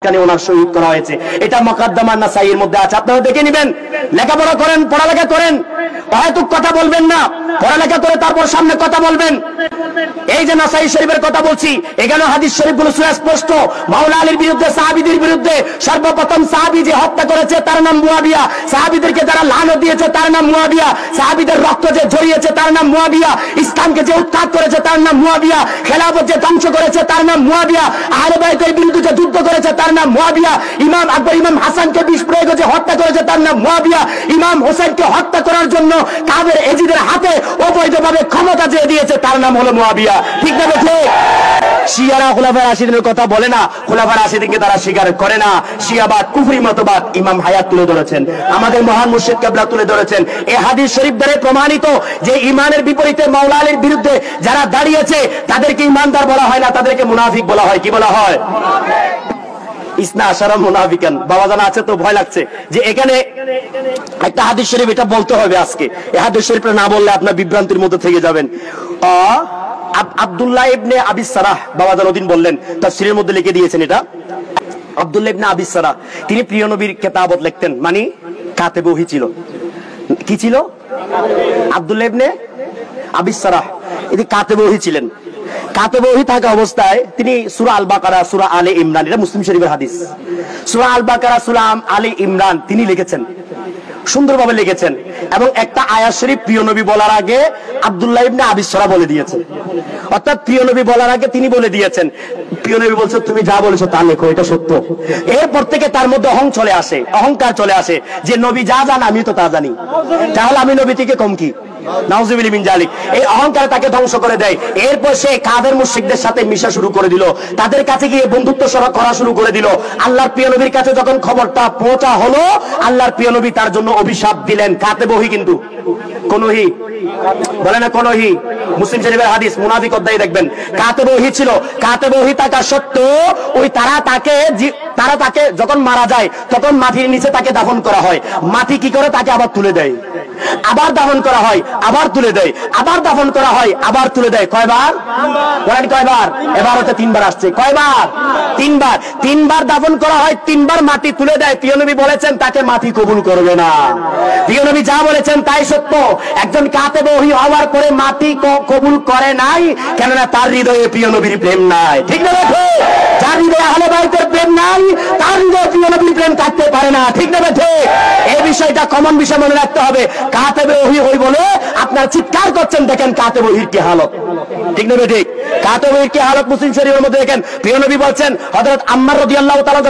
ওনার শহীদ করা হয়েছে। এটা মুকাদ্দামা নাসাইয়ের মধ্যে আছে, আপনারা দেখে নেবেন। লেখাপড়া করেন, পড়ালেখা করেন, হয়তো কথা বলবেন না, পড়ালেখা করে তারপর সামনে কথা বলবেন। এই যে নাসাই শরীফের কথা বলছি, এখানে হাদিস শরীফগুলো সুস্পষ্ট। মাওলা আলীর বিরুদ্ধে, সাহাবীদের বিরুদ্ধে সর্বপ্রথম সাহাবী যে হত্যা করেছে তার নাম মুয়াবিয়া, সাহাবীদেরকে যারা লানত দিয়েছে তার নাম মুয়াবিয়া, সাহাবীদের রক্ত যে ঝরিয়েছে তার নাম মুয়াবিয়া, ইসলামকে যে উৎখাত করেছে তার নাম মুয়াবিয়া, খেলাফত যে ধ্বংস করেছে তার নাম মুয়াবিয়া, আহলে বাইতের বিরুদ্ধে যে যুদ্ধ করেছে তার নাম মুয়াবিয়া, ইমাম আকবর ইমাম হাসানকে বিষ প্রয়োগে যে হত্যা করেছে তার নাম মুয়াবিয়া, ইমাম হোসেনকে হত্যা করার জন্য কাবের এজিদের হাতে অবৈধভাবে ক্ষমতা যে দিয়েছে তার নাম হলো মুয়াবিয়া। ঠিক না ঠিক? শিয়ারা খুলাফায়ে রাশিদিনের কথা বলে না, খুলাফায়ে রাশিদিনকে তারা স্বীকার করে না। শিয়াবাদ, কুফরি মতবাদ ইমাম হায়াত তুলে ধরেছেন, আমাদের মহান মুর্শিদ কিবলা তুলে ধরেছেন। এই হাদিস শরীফ দ্বারা প্রমাণিত যে ইমানের বিপরীতে মাওলা আলীর বিরুদ্ধে যারা দাঁড়িয়েছে তাদেরকে ইমানদার বলা হয় না, তাদেরকে মুনাফিক বলা হয়। কি বলা হয়? ইসনা আশারা মুনাফিকান। বাবা জানা আছে তো ভয় লাগছে যে এখানে একটা হাদিস শরীফ এটা বলতে হবে আজকে। এই হাদিস শরীফটা না বললে আপনার বিভ্রান্তির মধ্যে থেকে যাবেন। আব্দুল্লাহ ইবনে আবি সারাহ বাবা জানুদ্দিন বললেন, তাফসীরের মধ্যে লিখে দিয়েছেন এটা। আব্দুল্লাহ ইবনে আবি সারাহ তিনি প্রিয় নবীর কিতাবত লিখতেন, মানে কাতেব ওহী ছিল। কি ছিল? আব্দুল্লাহ ইবনে আবি সারাহ তিনি কাতেব ওহী ছিলেন। কাতেব ওহী থাকা অবস্থায় তিনি সূরা আল বাকারা, সূরা আলে ইমরান, এটা মুসলিম শরীফের হাদিস, সূরা আল বাকারা, সূরা আলে ইমরান তিনি লিখেছেন, সুন্দরভাবে লিখেছেন। এবং একটা আয়াত শরীফ প্রিয় নবী বলার আগে আব্দুল্লাহ ইবনে আবি সারাহ বলে দিয়েছেন, অর্থাৎ প্রিয় নবী বলার আগে তিনি বলে দিয়েছেন। প্রিয় নবী বলছে তুমি যা বলেছো তা লেখো, এটা সত্য। এরপর থেকে তার মধ্যে অহংকার চলে আসে যে নবী যা জান আমি তো তা জানি, তাহলে আমি নবী থেকে কম কি? নাউযুবিল্লাহি মিন যালিক। এই অহংকার তাকে ধ্বংস করে দেয়। এরপর সে কাদের মুশরিকদের সাথে মিশা শুরু করে দিল, তাদের কাছে গিয়ে বন্ধুত্ব করা শুরু করে দিল। আল্লাহর প্রিয় নবীর কাছে যখন খবরটা পৌঁছা হলো, আল্লাহর প্রিয় নবী তার জন্য অভিশাপ দিলেন। কাতেব ওহী কিন্তু কোন ওহী বলে না, কোন ওহী? মুসলিম শরীফের হাদিস, মুনাফিক অধ্যায়ে দেখবেন কাতেব ওহী ছিল। কাতেব ওহী থাকা সত্ত্বেও ওই তারা তাকে যখন মারা যায় তখন মাটির নিচে তাকে দাফন করা হয়। মাটি কি করে? তাকে আবার তুলে দেয়, আবার দাফন করা হয়, আবার তুলে দেয়, আবার দাফন করা হয়, আবার তুলে দেয়। কয়বার? বলেন কয়বার? এবার হচ্ছে তিনবার আসছে। কয়বার? তিনবার। তিনবার দাফন করা হয়, তিনবার মাটি তুলে দেয়। প্রিয় নবী বলেছেন তাকে মাটি কবুল করবে না। প্রিয় নবী যা বলেছেন তাই সত্য। একজন কাতেব ওহী হওয়ার পরে মাটি কবুল করে নাই, কেননা তার হৃদয়ে প্রিয় নবীর প্রেম নাই। ঠিক না? যার হৃদয়ে আহলে বাইতের প্রেম নাই, তার হৃদয়ে প্রিয় নবীর প্রেম কাটতে পারে না। ঠিক না? এই বিষয়টা কমন বিষয় মনে রাখতে হবে। কাতেব ওহী হই বলে আপনারা চিৎকার করছেন, দেখেন কাতেব ওহীর কি হালত। ঠিক না? ঠিক। কাতেব ওহীর কি হালত মুসলিম শরীফের মধ্যে দেখেন। প্রিয় নবী বলছেন, হযরত আম্মার রাদিয়াল্লাহু তাআলা